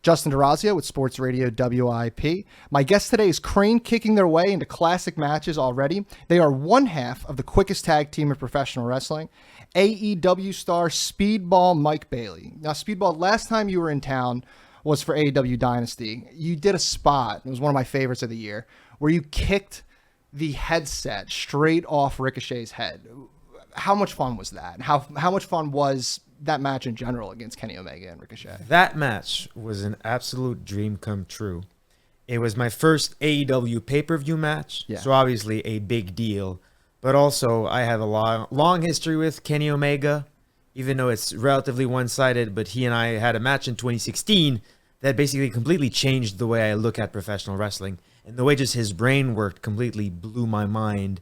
Justin Dorazio with Sportsradio WIP. My guest today is Crane, kicking their way into classic matches already. They are one half of the quickest tag team in professional wrestling, AEW Star Speedball Mike Bailey. Now, Speedball, last time you were in town was for AEW Dynasty. You did a spot, it was one of my favorites of the year, where you kicked the headset straight off Ricochet's head. How much fun was that? How much fun was that match in general against Kenny Omega and Ricochet? That match was an absolute dream come true. It was my first AEW pay-per-view match, so obviously a big deal. But also, I have a long history with Kenny Omega, even though it's relatively one-sided. But he and I had a match in 2016 that basically completely changed the way I look at professional wrestling. And the way just his brain worked completely blew my mind.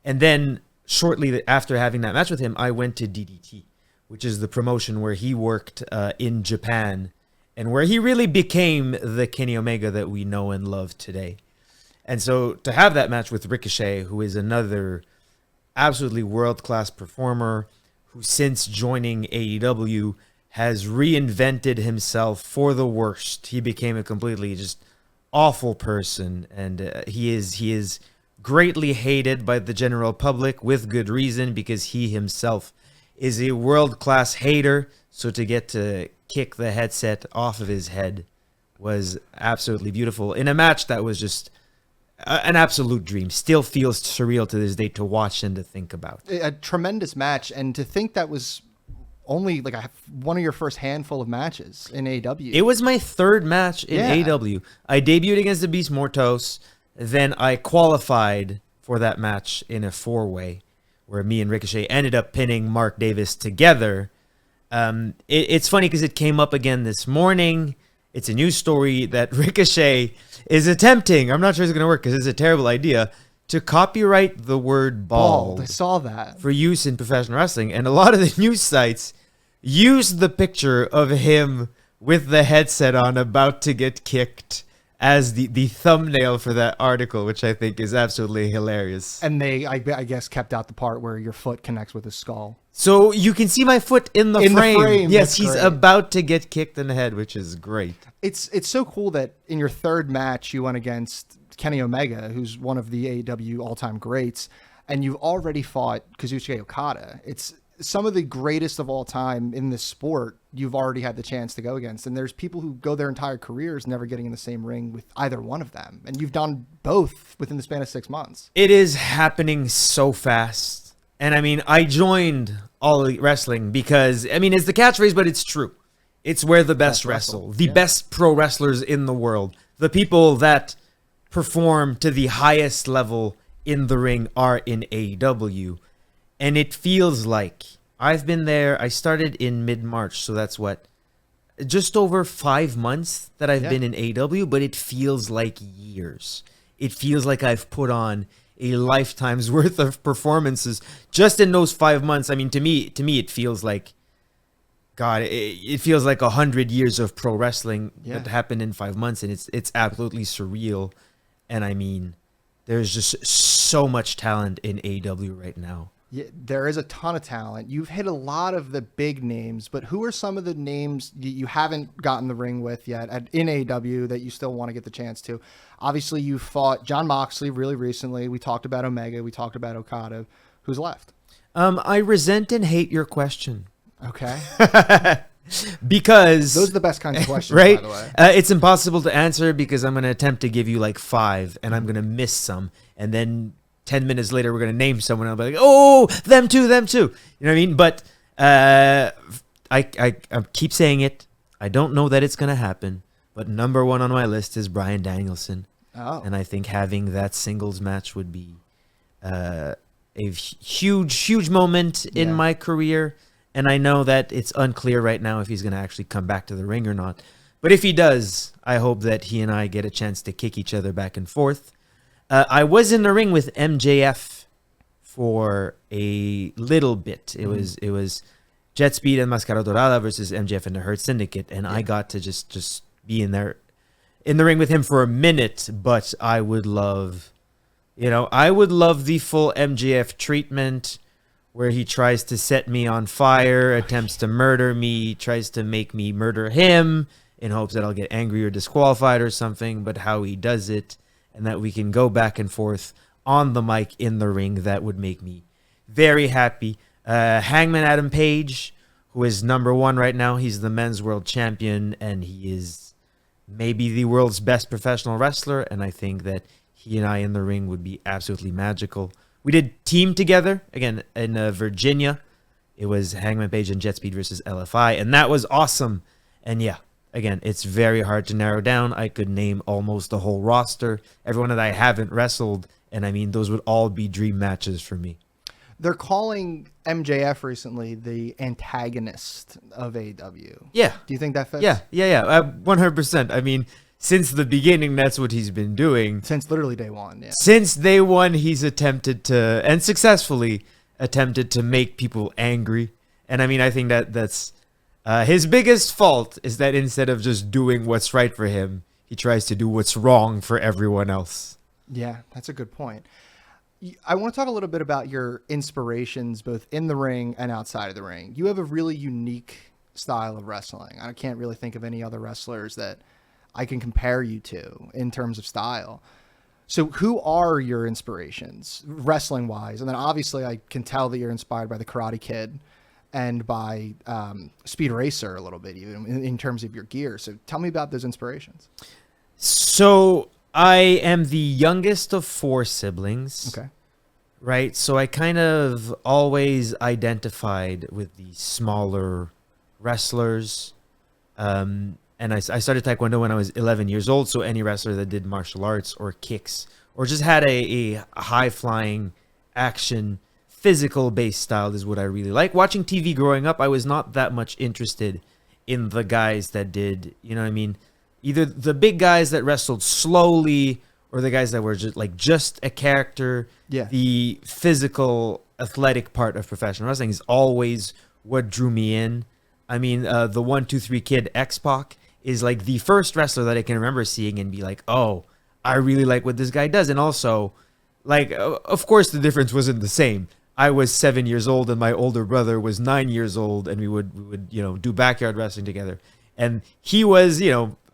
And then shortly after having that match with him, I went to DDT, which is the promotion where he worked in Japan and where he really became the Kenny Omega that we know and love today. And so to have that match with Ricochet, who is another absolutely world-class performer, who since joining AEW has reinvented himself for the worst. He became a completely just awful person, and he is greatly hated by the general public with good reason, because he himself is a world-class hater. So to get to kick the headset off of his head was absolutely beautiful in a match that was just an absolute dream. Still feels surreal to this day to watch and to think about. A tremendous match, and to think that was only like one of your first handful of matches in AEW. It was my third match in AEW. I debuted against the Beast Mortos, then I qualified for that match in a four-way where me and Ricochet ended up pinning Mark Davis together. It's funny because it came up again this morning. It's a news story that Ricochet is attempting, I'm not sure it's going to work because it's a terrible idea, to copyright the word bald. I saw that. For use in professional wrestling. And a lot of the news sites used the picture of him with the headset on about to get kicked as the thumbnail for that article, which I think is absolutely hilarious. And they, I guess, kept out the part where your foot connects with his skull. So you can see my foot in the frame. Yes, he's great. about to get kicked in the head, which is great. It's so cool that in your third match you went against Kenny Omega, who's one of the AEW all-time greats, and you've already fought Kazuchika Okada. It's some of the greatest of all time in this sport you've already had the chance to go against. And there's people who go their entire careers never getting in the same ring with either one of them. And you've done both within the span of 6 months. It is happening so fast. And I mean, I joined All Elite Wrestling because, I mean, it's the catchphrase, but it's true. It's where the best wrestle. The best pro wrestlers in the world. The people that perform to the highest level in the ring are in AEW. And it feels like I've been there. I started in mid-March, so that's what, just over 5 months that I've been in AEW, but it feels like years. It feels like I've put on a lifetime's worth of performances just in those 5 months. I mean, to me, it feels like, God, it feels like 100 years of pro wrestling that happened in 5 months, and it's absolutely surreal. And I mean, there's just so much talent in AEW right now. Yeah, there is a ton of talent. You've hit a lot of the big names, but who are some of the names you haven't gotten the ring with yet in AEW that you still want to get the chance to? Obviously, you fought Jon Moxley really recently. We talked about Omega. We talked about Okada. Who's left? I resent and hate your question. Okay. Because those are the best kinds of questions, right? By the way. It's impossible to answer because I'm going to attempt to give you like 5 and I'm going to miss some. And then 10 minutes later, we're going to name someone and I'll be like, oh, them too. You know what I mean? But I keep saying it. I don't know that it's going to happen. But number 1 on my list is Bryan Danielson. Oh. And I think having that singles match would be a huge moment in my career. And I know that it's unclear right now if he's going to actually come back to the ring or not. But if he does, I hope that he and I get a chance to kick each other back and forth. I was in the ring with MJF for a little bit. It was Jet Speed and Mascara Dorada versus MJF and the Hurt Syndicate. And I got to just be in the ring with him for a minute. But I would love the full MJF treatment, where he tries to set me on fire, attempts to murder me, tries to make me murder him, in hopes that I'll get angry or disqualified or something, but how he does it and that we can go back and forth on the mic in the ring, that would make me very happy. Hangman Adam Page, who is number 1 right now. He's the men's world champion, and he is maybe the world's best professional wrestler, and I think that he and I in the ring would be absolutely magical. We did team together, again, in Virginia. It was Hangman Page and Jet Speed versus LFI, and that was awesome. And yeah, again, it's very hard to narrow down. I could name almost the whole roster, everyone that I haven't wrestled, and I mean, those would all be dream matches for me. They're calling MJF recently the antagonist of AEW. Yeah. Do you think that fits? Yeah. 100%. I mean, since the beginning, that's what he's been doing. Since literally day one, yeah. Since day one, he's attempted to, and successfully attempted to make people angry. And I mean, I think that's his biggest fault is that instead of just doing what's right for him, he tries to do what's wrong for everyone else. Yeah, that's a good point. I want to talk a little bit about your inspirations, both in the ring and outside of the ring. You have a really unique style of wrestling. I can't really think of any other wrestlers that I can compare you to in terms of style. So who are your inspirations, wrestling-wise? And then obviously I can tell that you're inspired by the Karate Kid and by Speed Racer a little bit, even in terms of your gear. So tell me about those inspirations. So I am the youngest of 4 siblings. Okay. Right? So I kind of always identified with the smaller wrestlers. And I started Taekwondo when I was 11 years old. So any wrestler that did martial arts or kicks or just had a high-flying action, physical-based style is what I really like. Watching TV growing up, I was not that much interested in the guys that did, you know what I mean? Either the big guys that wrestled slowly or the guys that were just a character. Yeah. The physical, athletic part of professional wrestling is always what drew me in. I mean, the 1, 2, 3 kid X-Pac is like the first wrestler that I can remember seeing and be like, oh, I really like what this guy does. And also, like, of course, the difference wasn't the same. I was 7 years old and my older brother was 9 years old, and we would do backyard wrestling together. And he was,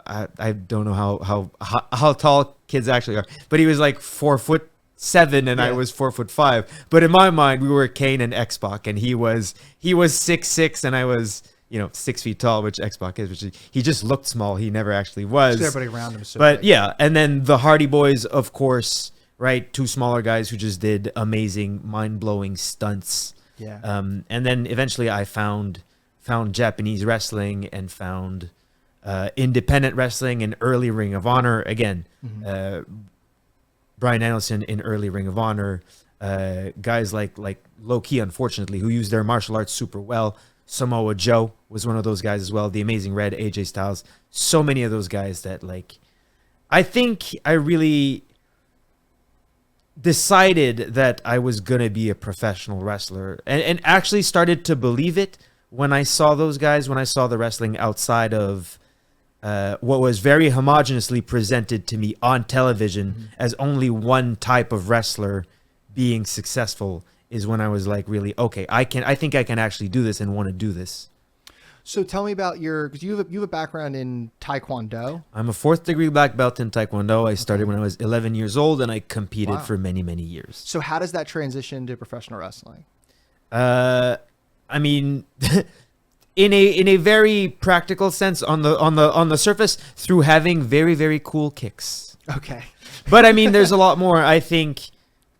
I don't know how tall kids actually are, but he was like 4'7" and I was 4'5". But in my mind, we were Kane and X-Pac, and he was 6'6" and I was 6 feet tall, which X-Pac is. Which he just looked small. He never actually was. Everybody around him. But yeah, and then the Hardy Boys, of course, right? 2 smaller guys who just did amazing, mind-blowing stunts. Yeah. And then eventually I found Japanese wrestling and found independent wrestling and early Ring of Honor. Again, Bryan Danielson in early Ring of Honor. Guys like Low-Ki, unfortunately, who used their martial arts super well. Samoa Joe was one of those guys as well. The Amazing Red, AJ Styles. So many of those guys that, like, I think I really decided that I was going to be a professional wrestler and actually started to believe it when I saw those guys, when I saw the wrestling outside of what was very homogeneously presented to me on television as only one type of wrestler being successful, is when I was like, really, okay, I think I can actually do this and want to do this. So tell me about because you have a background in Taekwondo. I'm a 4th degree black belt in Taekwondo. I started when I was 11 years old, and I competed for many, many years. So how does that transition to professional wrestling? I mean, in a very practical sense, on the surface, through having very, very cool kicks. Okay. But I mean, there's a lot more. I think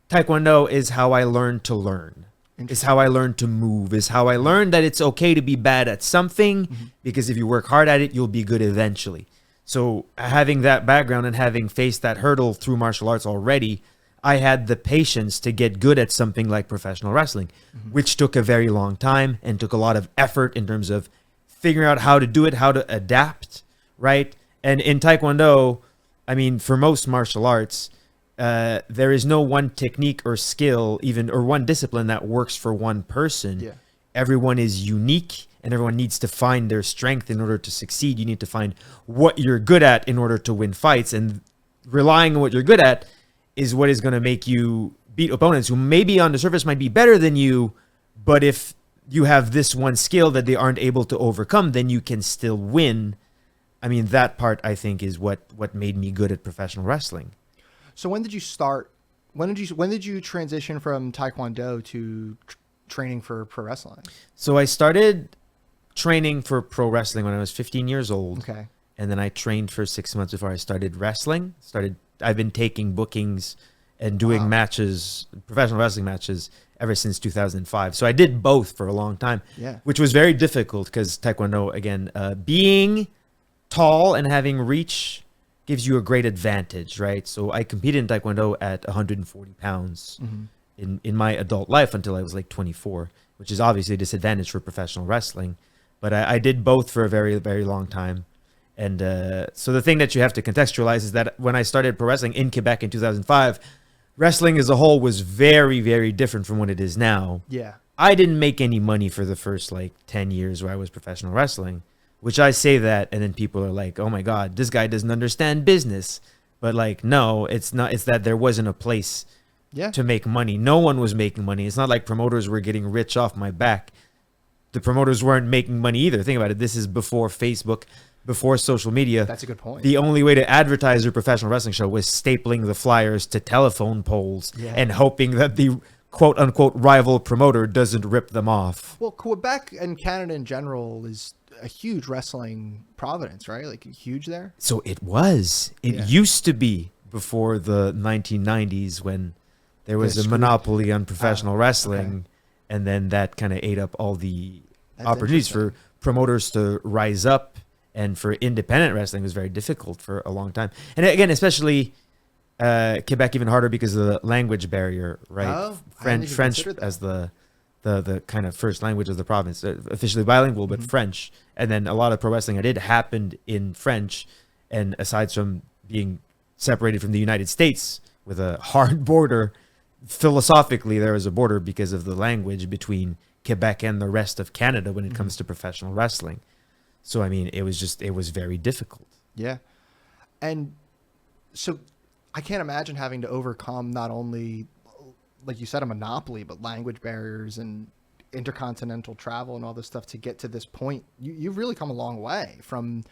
Taekwondo is how I learned to learn. It's how I learned to move. Is how I learned that it's okay to be bad at something, because if you work hard at it, you'll be good eventually. So having that background and having faced that hurdle through martial arts already, I had the patience to get good at something like professional wrestling, which took a very long time and took a lot of effort in terms of figuring out how to do it, how to adapt, right? And in Taekwondo, I mean, for most martial arts, there is no one technique or skill or one discipline that works for one person. Yeah. Everyone is unique and everyone needs to find their strength in order to succeed. You need to find what you're good at in order to win fights, and relying on what you're good at is what is going to make you beat opponents who maybe on the surface might be better than you, but if you have this one skill that they aren't able to overcome, then you can still win. I mean, that part I think is what made me good at professional wrestling. So when did you start? When did you transition from Taekwondo to training for pro wrestling? So I started training for pro wrestling when I was 15 years old. Okay. And then I trained for 6 months before I started wrestling. I've been taking bookings and doing matches, professional wrestling matches, ever since 2005. So I did both for a long time, which was very difficult because Taekwondo, again, being tall and having reach gives you a great advantage, right? So I competed in Taekwondo at 140 pounds in my adult life until I was like 24, which is obviously a disadvantage for professional wrestling. But I did both for a very, very long time. And so the thing that you have to contextualize is that when I started pro wrestling in Quebec in 2005, wrestling as a whole was very, very different from what it is now. Yeah. I didn't make any money for the first like 10 years where I was professional wrestling, which I say that, and then people are like, oh my God, this guy doesn't understand business. But like, no, it's not. It's that there wasn't a place to make money. No one was making money. It's not like promoters were getting rich off my back. The promoters weren't making money either. Think about it. This is before Facebook, before social media. That's a good point. The only way to advertise your professional wrestling show was stapling the flyers to telephone poles and hoping that the quote unquote rival promoter doesn't rip them off. Well, Quebec and Canada in general is a huge wrestling province, right? Like huge there. So it was. It used to be before the 1990s when there was a monopoly on professional wrestling, and then that kind of ate up all the opportunities for promoters to rise up. And for independent wrestling, it was very difficult for a long time. And again, especially Quebec, even harder because of the language barrier, right? Oh, French as the kind of first language of the province, officially bilingual, but French. And then a lot of pro wrestling I did happened in French. And aside from being separated from the United States with a hard border, philosophically there was a border because of the language between Quebec and the rest of Canada when it comes to professional wrestling. So, I mean, it was very difficult. Yeah. And so I can't imagine having to overcome not only, like you said, a monopoly, but language barriers and intercontinental travel and all this stuff to get to this point. You've really come a long way from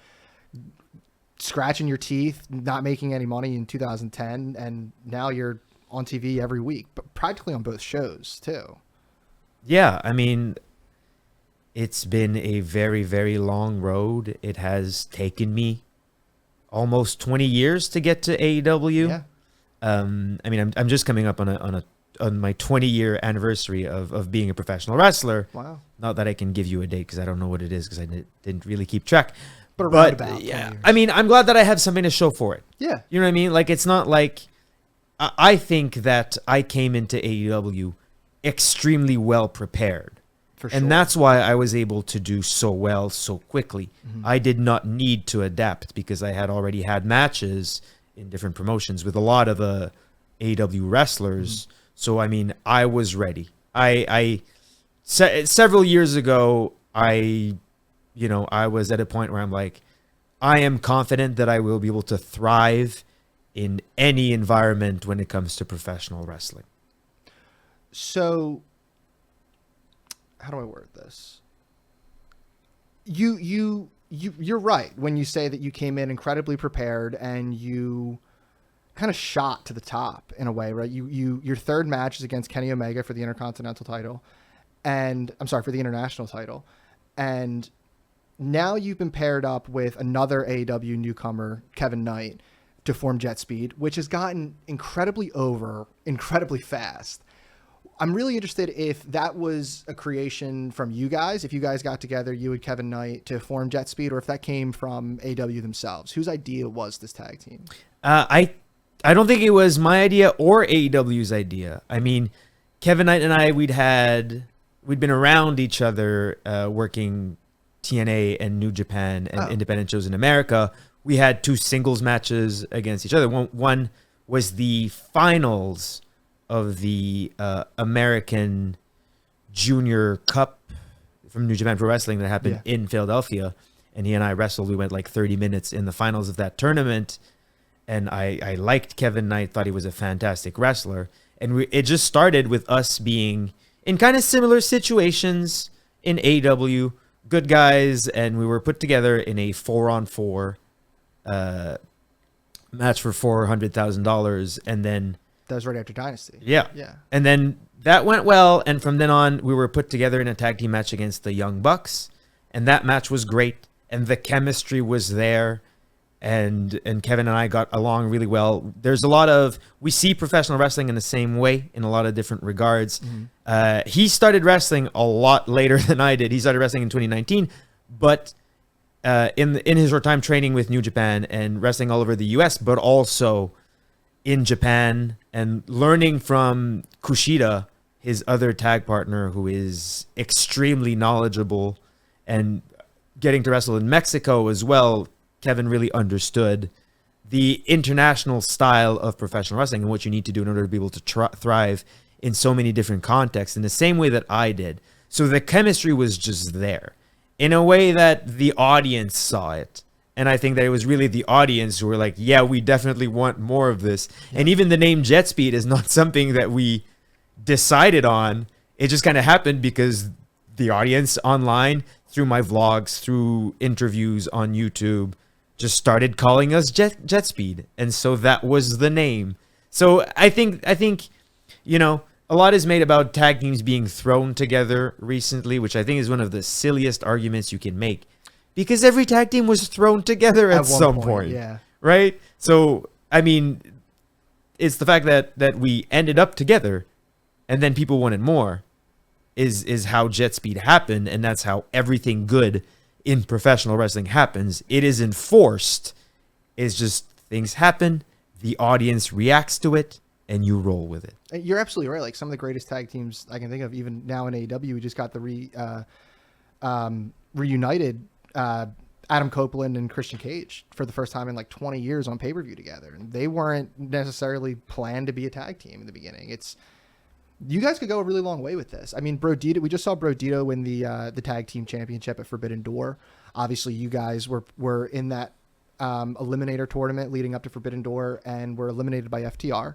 scratching your teeth, not making any money in 2010, and now you're on TV every week, but practically on both shows, too. Yeah, I mean, it's been a very, very long road. It has taken me almost 20 years to get to AEW. Yeah. I mean, I'm just coming up on my 20-year anniversary of being a professional wrestler. Wow. Not that I can give you a date because I don't know what it is because I didn't really keep track. But around about yeah, 20 years. I mean, I'm glad that I have something to show for it. Yeah. You know what I mean? Like, it's not like I think that I came into AEW extremely well prepared. For sure. And that's why I was able to do so well so quickly. I did not need to adapt because I had already had matches in different promotions with a lot of AEW wrestlers. So, I mean, I was ready. Several years ago, I was at a point where I'm like, I am confident that I will be able to thrive in any environment when it comes to professional wrestling. So, how do I word this? You're right when you say that you came in incredibly prepared and you kind of shot to the top in a way, right? Your third match is against Kenny Omega for the Intercontinental title, and I'm sorry, for the international title, and now you've been paired up with another AEW newcomer, Kevin Knight, to form Jet Speed, which has gotten incredibly over incredibly fast. I'm really interested if that was a creation from you guys, if you guys got together, you and Kevin Knight, to form Jet Speed, or if that came from AEW themselves. Whose idea was this tag team? I don't think it was my idea or AEW's idea. I mean, Kevin Knight and I, we'd been around each other working TNA and New Japan and independent shows in America. We had 2 singles matches against each other. One was the finals of the American Junior Cup from New Japan Pro Wrestling that happened in Philadelphia. And he and I wrestled. We went like 30 minutes in the finals of that tournament. And I liked Kevin Knight, thought he was a fantastic wrestler. And it just started with us being in kind of similar situations in AEW, good guys, and we were put together in a 4-on-4 match for $400,000, and then that was right after Dynasty. Yeah. Yeah. And then that went well, and from then on, we were put together in a tag team match against the Young Bucks, and that match was great, and the chemistry was there, and Kevin and I got along really well. There's a lot of, we see professional wrestling in the same way in a lot of different regards. Mm-hmm. He started wrestling a lot later than I did. He started wrestling in 2019, but in his short time training with New Japan and wrestling all over the US, but also in Japan, and learning from Kushida, his other tag partner, who is extremely knowledgeable, and getting to wrestle in Mexico as well. Kevin really understood the international style of professional wrestling and what you need to do in order to be able to thrive in so many different contexts in the same way that I did. So the chemistry was just there in a way that the audience saw it. And I think that it was really the audience who were like, yeah, we definitely want more of this. Yeah. And even the name Jet Speed is not something that we decided on. It just kind of happened because the audience online, through my vlogs, through interviews on YouTube, just started calling us Jet Speed. And so that was the name. So I think, you know, a lot is made about tag teams being thrown together recently, which I think is one of the silliest arguments you can make. Because every tag team was thrown together at some point. Yeah. Right? So, I mean, it's the fact that we ended up together and then people wanted more is how Jet Speed happened. And that's how everything good in professional wrestling happens. It isn't forced. It's just things happen. The audience reacts to it and you roll with it. You're absolutely right. Like some of the greatest tag teams I can think of, even now in AEW, we just got the reunited Adam Copeland and Christian Cage for the first time in like 20 years on pay-per-view together. And they weren't necessarily planned to be a tag team in the beginning. You guys could go a really long way with this. I mean, Brodito, we just saw Brodito win the tag team championship at Forbidden Door. Obviously, you guys were in that eliminator tournament leading up to Forbidden Door and were eliminated by FTR.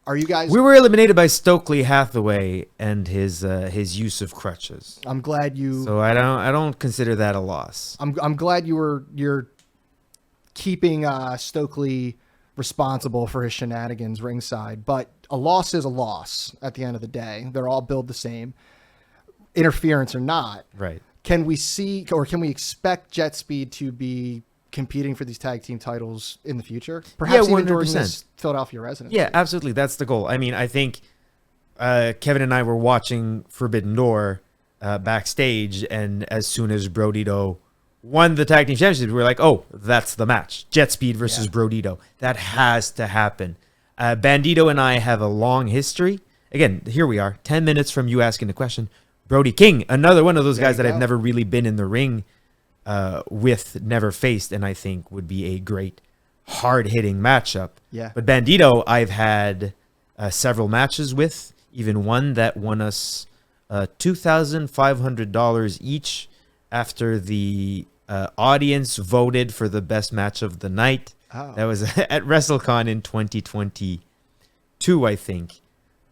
Are you guys? We were eliminated by Stokely Hathaway and his use of crutches. I'm glad you. So I don't consider that a loss. I'm glad you're keeping Stokely responsible for his shenanigans ringside, but a loss is a loss at the end of the day. They're all billed the same, interference or not. Right. Can we see, or can we expect Jet Speed to be competing for these tag team titles in the future? Perhaps even during this Philadelphia residency. Yeah, absolutely. That's the goal. I mean, I think Kevin and I were watching Forbidden Door backstage, and as soon as Brodito won the tag team championship, we were like, oh, that's the match. Jet Speed versus Brodito. That has to happen. Bandito and I have a long history. Again, here we are, 10 minutes from you asking the question. Brody King, another one of those guys that I've never really been in the ring with, never faced, and I think would be a great hard-hitting matchup. Yeah. But Bandito, I've had several matches with, even one that won us $2,500 each after the audience voted for the best match of the night. Oh. That was at WrestleCon in 2022, I think.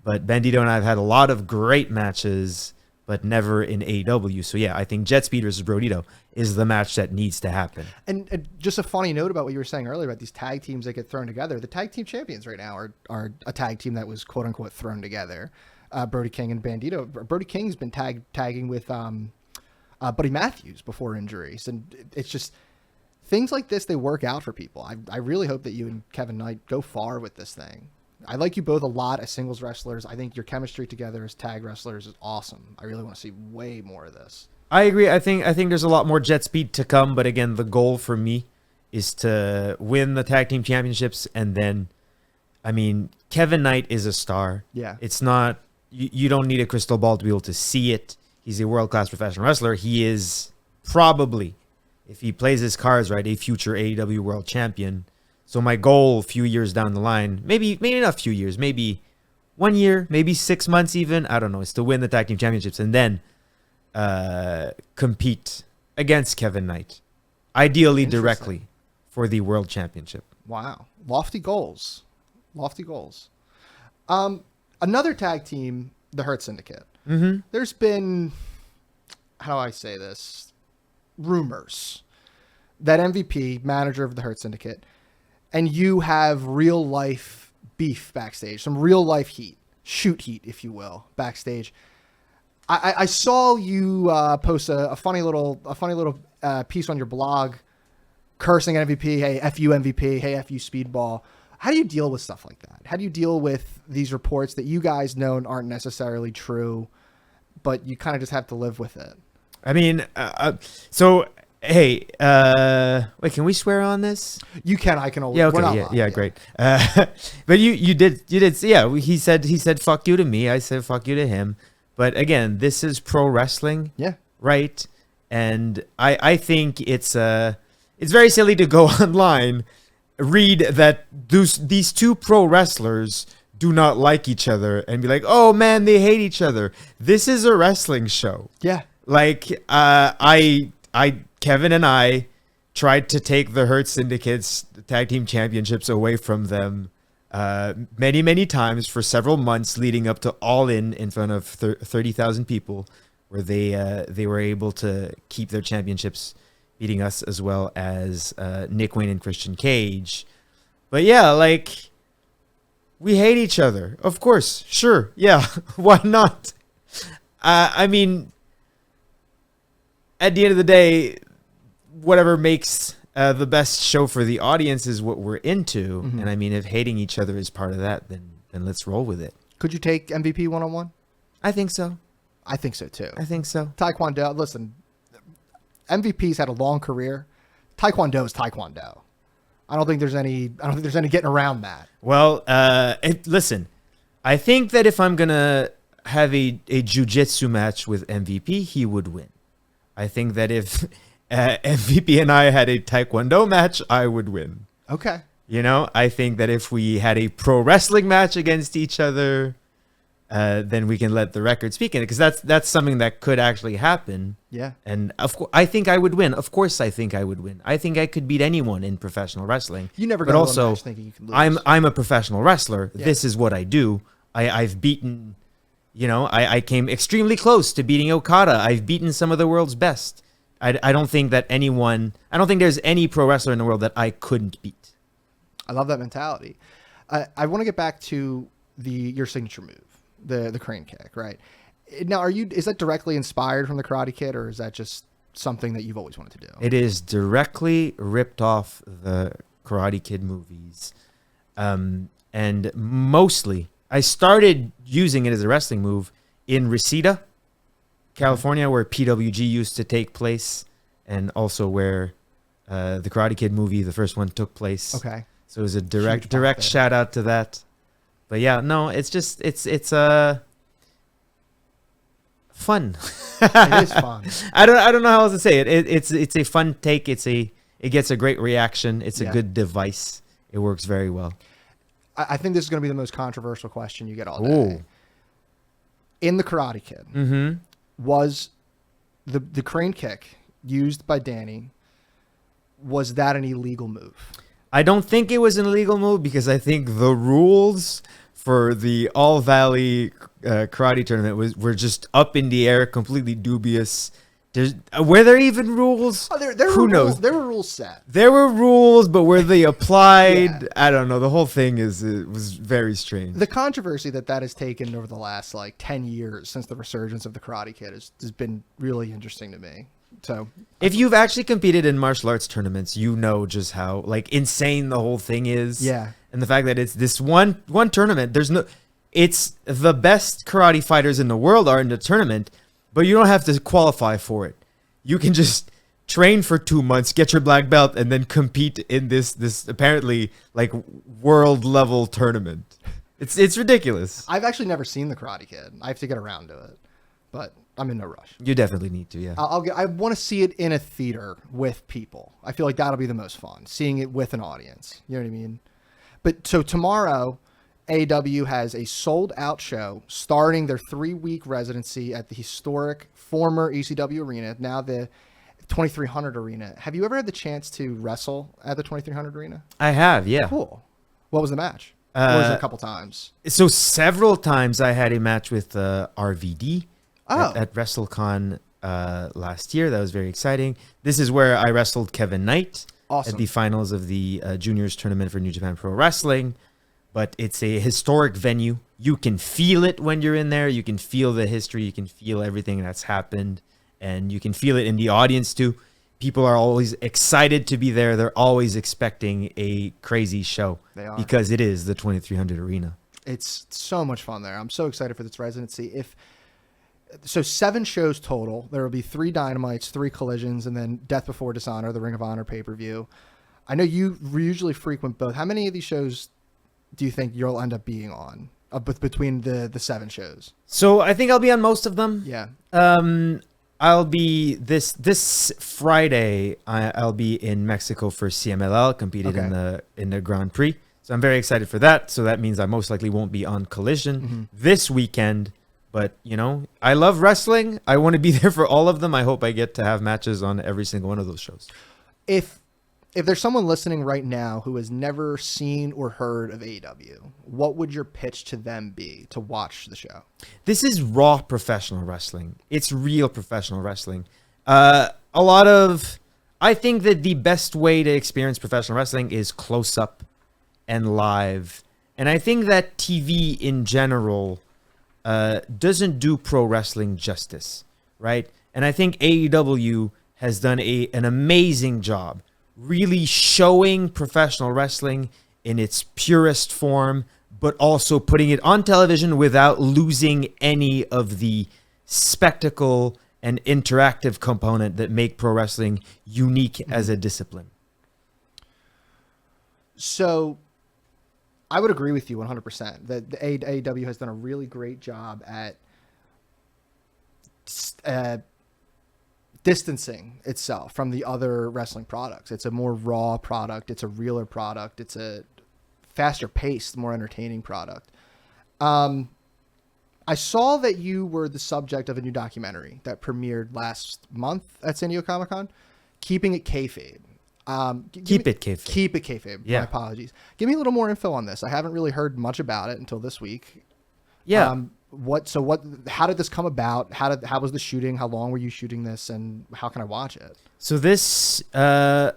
But Bandito and I have had a lot of great matches, but never in AEW. So yeah, I think Jet Speed versus Brodito is the match that needs to happen. And just a funny note about what you were saying earlier about these tag teams that get thrown together. The tag team champions right now are a tag team that was quote unquote thrown together. Brody King and Bandito. Brody King's been tagging with Buddy Matthews before injuries, and it's just things like this. They work out for people. I really hope that you and Kevin Knight go far with this thing. I like you both a lot as singles wrestlers. I think your chemistry together as tag wrestlers is awesome. I really want to see way more of this. I agree. I think there's a lot more Jet Speed to come, but again, the goal for me is to win the tag team championships, and then, I mean, Kevin Knight is a star. Yeah. It's not, you don't need a crystal ball to be able to see it. He's a world-class professional wrestler. He is probably, if he plays his cards right, a future AEW world champion. So my goal a few years down the line, maybe not a few years, maybe 1 year, maybe 6 months even, I don't know, is to win the tag team championships and then compete against Kevin Knight, ideally directly for the world championship. Wow. Lofty goals. Lofty goals. Another tag team, the Hurt Syndicate. Mm-hmm. There's been, how do I say this, rumors that MVP, manager of the Hurt Syndicate, and you have real life beef backstage, some real life heat, shoot heat, if you will, backstage. I saw you post a funny little piece on your blog, cursing at MVP. Hey, F you MVP. Hey, F you Speedball. How do you deal with stuff like that? How do you deal with these reports that you guys know aren't necessarily true, but you kind of just have to live with it? I mean, so hey, wait, can we swear on this? You can. I can always. Yeah. Okay. Yeah. Great. But you did. Yeah. He said fuck you to me. I said fuck you to him. But again, this is pro wrestling. Yeah. Right. And I think it's very silly to go online, read that these two pro wrestlers do not like each other and be like, oh man, they hate each other. This is a wrestling show. Yeah. Like Kevin and I tried to take the Hurt Syndicate's tag team championships away from them many times for several months leading up to All In front of 30,000 people, where they were able to keep their championships, beating us as well as Nick Wayne and Christian Cage. But yeah, like, we hate each other. Of course. Sure. Yeah. Why not? I mean, at the end of the day, whatever makes the best show for the audience is what we're into. Mm-hmm. And I mean, if hating each other is part of that, then let's roll with it. Could you take MVP one-on-one? I think so. I think so too. I think so. Taekwondo, listen, MVP's had a long career. Taekwondo is Taekwondo. I don't think there's any getting around that. Well, listen, I think that if I'm gonna have a jiu-jitsu match with MVP, he would win. I think that if MVP and I had a Taekwondo match, I would win. Okay. You know, I think that if we had a pro wrestling match against each other, then we can let the record speak in it, because that's something that could actually happen. Yeah. And of course, I think I would win. Of course, I think I would win. I think I could beat anyone in professional wrestling. You never go to a match thinking you can lose. I'm a professional wrestler. Yeah. This is what I do. I've beaten, you know, I came extremely close to beating Okada. I've beaten some of the world's best. I don't think there's any pro wrestler in the world that I couldn't beat. I love that mentality. I want to get back to your signature move. The crane kick, right? Now, is that directly inspired from the Karate Kid, or is that just something that you've always wanted to do? It is directly ripped off the Karate Kid movies. And mostly, I started using it as a wrestling move in Reseda, California, where PWG used to take place, and also where the Karate Kid movie, the first one, took place. Okay. So it was a direct shout out to that. But yeah, no, it's fun. It is fun. I don't know how else to say it. It's a fun take. It gets a great reaction. It's a good device. It works very well. I think this is going to be the most controversial question you get all day. Ooh. In the Karate Kid, mm-hmm. was the crane kick used by Danny, was that an illegal move? I don't think it was an illegal move, because I think the rules for the All Valley karate tournament were just up in the air, completely dubious. Were there even rules? Oh, Who knows? There were rules set. There were rules, but were they applied? Yeah. I don't know. The whole thing was very strange. The controversy that has taken over the last 10 years since the resurgence of the Karate Kid has been really interesting to me. So, if you've actually competed in martial arts tournaments, you know just how insane the whole thing is. Yeah. And the fact that it's this one tournament, it's the best karate fighters in the world are in the tournament, but you don't have to qualify for it. You can just train for 2 months, get your black belt, and then compete in this apparently world level tournament. It's ridiculous. I've actually never seen the Karate Kid. I have to get around to it, but I'm in no rush. You definitely need to, yeah. I want to see it in a theater with people. I feel like that'll be the most fun, seeing it with an audience. You know what I mean? But so tomorrow, AEW has a sold-out show starting their 3-week residency at the historic former ECW arena, now the 2300 arena. Have you ever had the chance to wrestle at the 2300 arena? I have, yeah. Cool. What was the match? Or was it a couple times? So several times I had a match with RVD. At WrestleCon last year. That was very exciting. This is where I wrestled Kevin Knight Awesome. at the finals of the juniors tournament for New Japan Pro Wrestling. But it's a historic venue. You can feel it when you're in there. You can feel the history. You can feel everything that's happened. And you can feel it in the audience too. People are always excited to be there. They're always expecting a crazy show. They are. Because it is the 2300 Arena. It's so much fun there. I'm so excited for this residency. So 7 shows total. There will be 3 Dynamites, 3 Collisions, and then Death Before Dishonor, the Ring of Honor pay-per-view. I know you usually frequent both. How many of these shows do you think you'll end up being on between the 7 shows? So I think I'll be on most of them. Yeah. I'll be this Friday. I'll be in Mexico for CMLL, competed in the Grand Prix. So I'm very excited for that. So that means I most likely won't be on Collision this weekend. But, you know, I love wrestling. I want to be there for all of them. I hope I get to have matches on every single one of those shows. If there's someone listening right now who has never seen or heard of AEW, what would your pitch to them be to watch the show? This is raw professional wrestling. It's real professional wrestling. I think that the best way to experience professional wrestling is close up and live. And I think that TV in general doesn't do pro wrestling justice, right? And I think AEW has done an amazing job really showing professional wrestling in its purest form, but also putting it on television without losing any of the spectacle and interactive component that make pro wrestling unique as a discipline. So I would agree with you 100% that the AEW has done a really great job at distancing itself from the other wrestling products. It's a more raw product. It's a realer product. It's a faster paced, more entertaining product. I saw that you were the subject of a new documentary that premiered last month at San Diego Comic-Con, Keeping It Kayfabe. Keep it kayfabe. Keep it kayfabe. Yeah. My apologies. Give me a little more info on this. I haven't really heard much about it until this week. Yeah. How did this come about? How was the shooting? How long were you shooting this, and how can I watch it? So this, there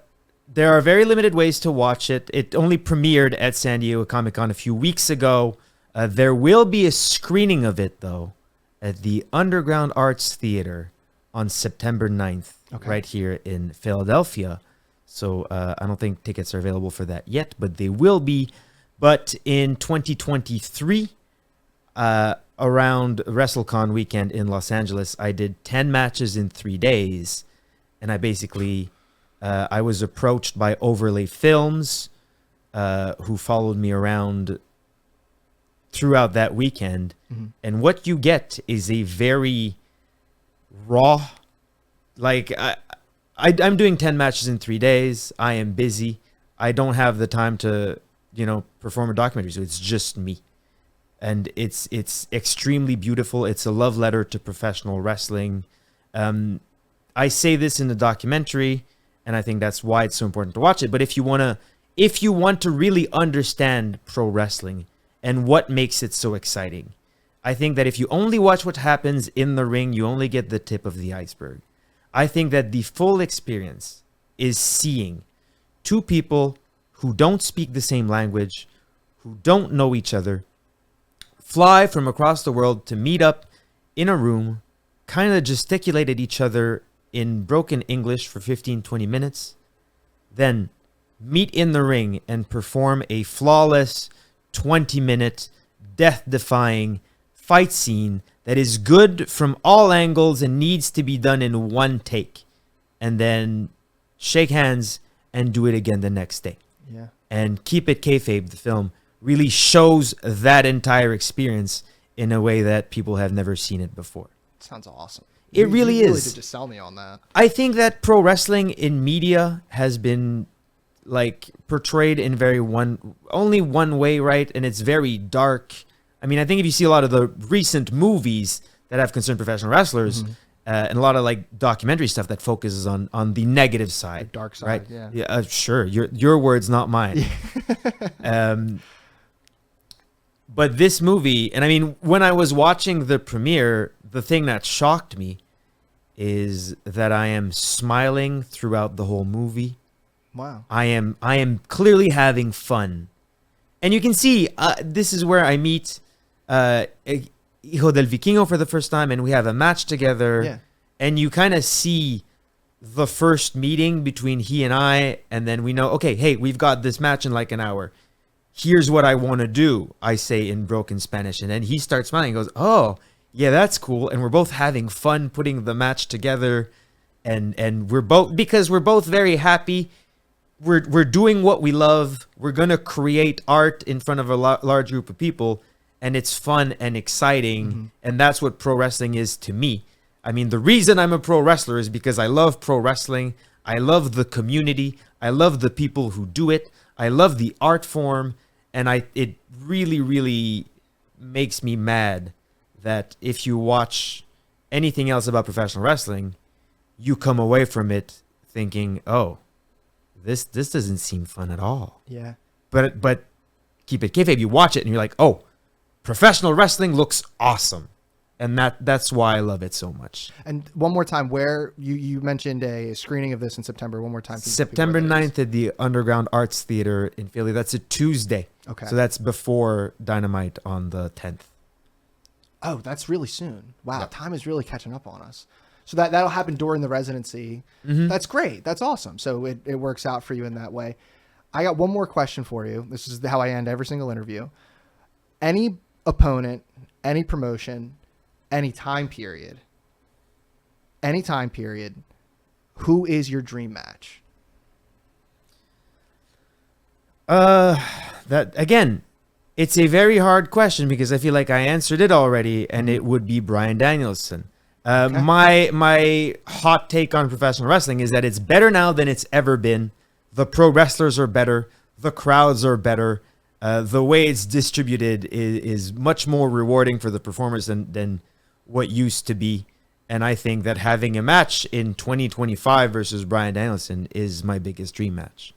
are very limited ways to watch it. It only premiered at San Diego Comic-Con a few weeks ago. There will be a screening of it though at the Underground Arts Theater on September 9th, right here in Philadelphia. So I don't think tickets are available for that yet, but they will be. But in 2023, around WrestleCon weekend in Los Angeles, I did 10 matches in 3 days. And I basically, I was approached by Overlay Films, who followed me around throughout that weekend. And what you get is a very raw, like, I'm doing 10 matches in 3 days. I am busy. I don't have the time to, perform a documentary. So it's just me. And it's extremely beautiful. It's a love letter to professional wrestling. I say this in the documentary, and I think that's why it's so important to watch it. But if you want to really understand pro wrestling and what makes it so exciting, I think that if you only watch what happens in the ring, you only get the tip of the iceberg. I think that the full experience is seeing 2 people who don't speak the same language, who don't know each other, fly from across the world to meet up in a room, kind of gesticulate at each other in broken English for 15-20 minutes, then meet in the ring and perform a flawless 20-minute death-defying fight scene that is good from all angles and needs to be done in one take, and then shake hands and do it again the next day. Yeah. And Keep It Kayfabe, the film, really shows that entire experience in a way that people have never seen it before. Sounds awesome. It really you is. Really did just sell me on that. I think that pro wrestling in media has been portrayed in only one way, right? And it's very dark. I mean, I think if you see a lot of the recent movies that have concerned professional wrestlers, and a lot of documentary stuff that focuses on the negative side, the dark side, right? Yeah. Yeah, sure. Your words, not mine. But this movie, and I mean, when I was watching the premiere, the thing that shocked me is that I am smiling throughout the whole movie. Wow. I am clearly having fun. And you can see, this is where I meet Hijo del Vikingo for the first time, and we have a match together. Yeah. And you kind of see the first meeting between he and I, and then we know, okay, hey, we've got this match in like an hour. Here's what I want to do, I say in broken Spanish. And then he starts smiling and goes, oh, yeah, that's cool. And we're both having fun putting the match together. And we're both very happy. We're doing what we love. We're going to create art in front of a large group of people. And it's fun and exciting. Mm-hmm. And that's what pro wrestling is to me. I mean, the reason I'm a pro wrestler is because I love pro wrestling. I love the community. I love the people who do it. I love the art form. And it really, really makes me mad that if you watch anything else about professional wrestling, you come away from it thinking, oh, this doesn't seem fun at all. Yeah. But keep it kayfabe. You watch it and you're like, oh, professional wrestling looks awesome. And that's why I love it so much. And one more time, where you mentioned a screening of this in September. One more time. September 9th at the Underground Arts Theater in Philly. That's a Tuesday. Okay. So that's before Dynamite on the 10th. Oh, that's really soon. Wow, Yep. Time is really catching up on us. So that'll happen during the residency. Mm-hmm. That's great. That's awesome. So it works out for you in that way. I got one more question for you. This is how I end every single interview. Any opponent, any promotion, any time period, who is your dream match? That again, it's a very hard question because I feel like I answered it already, and it would be Bryan Danielson. Okay. My hot take on professional wrestling is that it's better now than it's ever been. The pro wrestlers are better. The crowds are better. The way it's distributed is much more rewarding for the performers than what used to be. And I think that having a match in 2025 versus Bryan Danielson is my biggest dream match.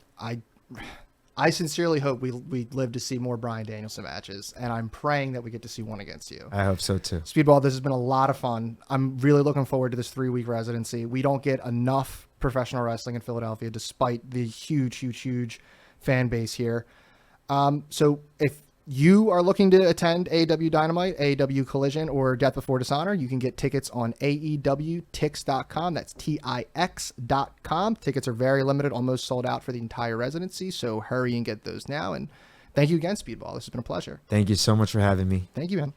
I sincerely hope we live to see more Bryan Danielson matches, and I'm praying that we get to see one against you. I hope so too. Speedball, this has been a lot of fun. I'm really looking forward to this 3-week residency. We don't get enough professional wrestling in Philadelphia, despite the huge fan base here. So if you are looking to attend AEW Dynamite, AEW Collision, or Death Before Dishonor, you can get tickets on AEWTix.com. That's TIX.com. Tickets are very limited, almost sold out for the entire residency, so hurry and get those now. And thank you again, Speedball. This has been a pleasure. Thank you so much for having me. Thank you, man.